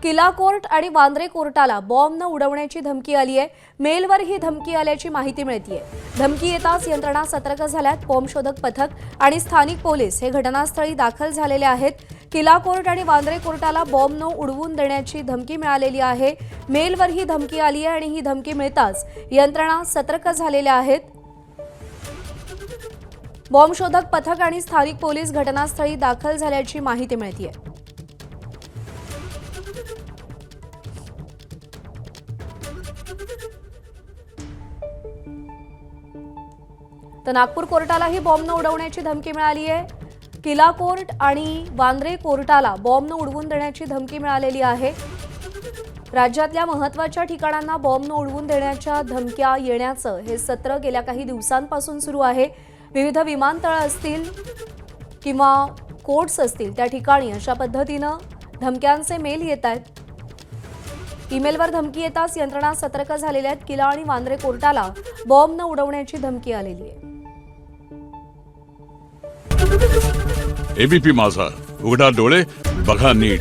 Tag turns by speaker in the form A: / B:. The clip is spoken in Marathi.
A: किला कोर्ट आणि वांद्रे कोर्टाला बॉम्ब न उडवण्याची धमकी आली आहे। मेलवर ही धमकी आल्याची माहिती मिळतेय। धमकी येताच यंत्रणा सतर्क झाल्यात। बॉम्ब शोधक पथक आणि स्थानिक पोलीस हे घटनास्थळी दाखल झालेले आहेत। किला कोर्ट आणि वांद्रे कोर्टाला बॉम्ब न उडवून देण्याची धमकी मिळालेली आहे। मेलवर ही धमकी आली आहे आणि ही धमकी मिळताच यंत्रणा सतर्क झालेल्या आहेत। बॉम्ब शोधक पथक आणि स्थानिक पोलीस घटनास्थळी दाखल झाल्याची माहिती मिळतेय। तर नागपूर कोर्टालाही बॉम्ब न उडवण्याची धमकी मिळाली आहे। किला कोर्ट आणि वांद्रे कोर्टाला बॉम्ब न उडवून देण्याची धमकी मिळालेली आहे। राज्यातल्या महत्त्वाच्या ठिकाणांना बॉम्ब न उडवून देण्याच्या धमक्या येण्याचं हे सत्र गेल्या काही दिवसांपासून सुरू आहे। विविध विमानतळ असतील किंवा कोर्ट्स असतील त्या ठिकाणी अशा पद्धतीनं धमक्यांचे मेल येत आहेत। ईमेलवर धमकी येताच यंत्रणा सतर्क झालेल्या आहेत। किला आणि वांद्रे कोर्टाला बॉम्ब न उडवण्याची धमकी आलेली आहे।
B: एबीपी माझा, उघडा डोळे बघा नीट।